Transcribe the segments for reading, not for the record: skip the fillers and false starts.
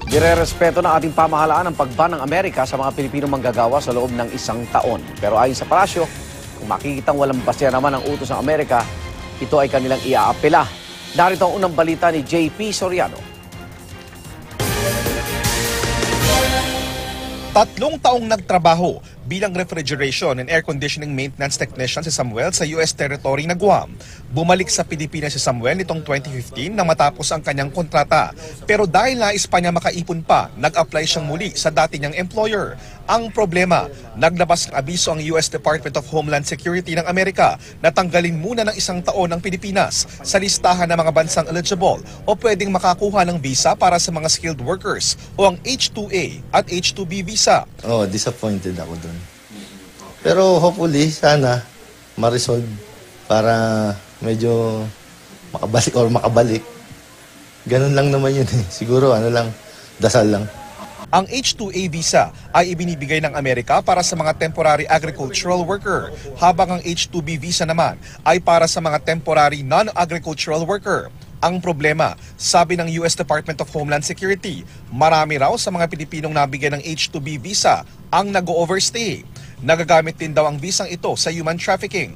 Nirerespeto ng ating pamahalaan ang pagban ng Amerika sa mga Pilipinong manggagawa sa loob ng 1 taon. Pero ayon sa palasyo, kung makikitang walang basya naman ang utos ng Amerika, ito ay kanilang iaapela. Narito ang unang balita ni JP Soriano. 3 taong nagtrabaho bilang refrigeration and air conditioning maintenance technician si Samuel sa US territory na Guam. Bumalik sa Pilipinas si Samuel nitong 2015 nang matapos ang kanyang kontrata. Pero dahil nais pa niya makaipon pa, nag-apply siyang muli sa dati niyang employer. Ang problema, naglabas ng abiso ang US Department of Homeland Security ng Amerika na tanggalin muna ng 1 taon ang Pilipinas sa listahan ng mga bansang eligible o pwedeng makakuha ng visa para sa mga skilled workers o ang H-2A at H-2B visa. Disappointed ako dun. Pero hopefully, sana ma-resolve para medyo makabalik. Ganun lang naman yun eh. Siguro dasal lang. Ang H-2A visa ay ibinibigay ng Amerika para sa mga temporary agricultural worker, habang ang H-2B visa naman ay para sa mga temporary non-agricultural worker. Ang problema, sabi ng US Department of Homeland Security, marami raw sa mga Pilipinong nabigyan ng H-2B visa ang nag-overstay. Nagagamit din daw ang visang ito sa human trafficking.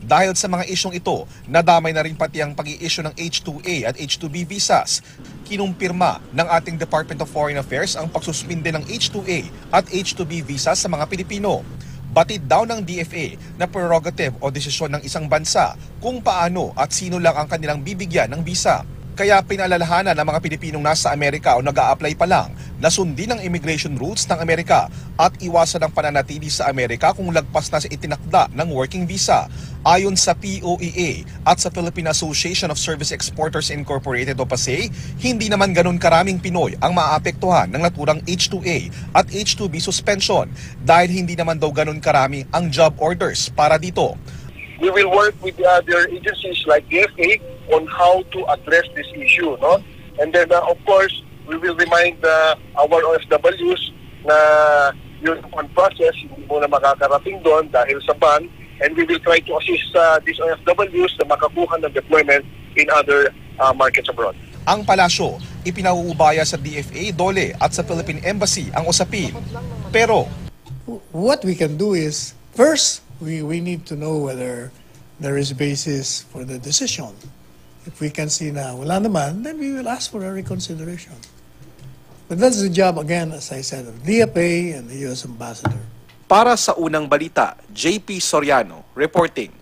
Dahil sa mga isyong ito, nadamay na rin pati ang pag-i-issue ng H-2A at H-2B visas. Kinumpirma ng ating Department of Foreign Affairs ang pagsuspinde ng H-2A at H-2B visa sa mga Pilipino. Batid daw ng DFA na prerogative o desisyon ng isang bansa kung paano at sino lang ang kanilang bibigyan ng visa. Kaya pinaalalahanan ng mga Pilipinong nasa Amerika o nag-a-apply pa lang na sundin ang immigration rules ng Amerika at iwasan ang pananatili sa Amerika kung lagpas na sa itinakda ng working visa. Ayon sa POEA at sa Philippine Association of Service Exporters Incorporated o PASEI, hindi naman ganun karaming Pinoy ang maaapektuhan ng naturang H-2A at H-2B suspension dahil hindi naman daw ganun karami ang job orders para dito. We will work with the other agencies like DFA on how to address this issue, no? And then of course, we will remind our OFWs na yung process hindi muna makakarating doon dahil sa ban, and we will try to assist these OFWs na makakuha ng deployment in other markets abroad. Ang palasyo, ipinauubaya sa DFA, DOLE at sa Philippine Embassy ang usapin. Pero what we can do is, first, we need to know whether there is basis for the decision. If we can see na wala naman, then we will ask for a reconsideration. But that's the job, again, as I said, of DFA and the U.S. Ambassador. para sa unang balita, JP Soriano reporting.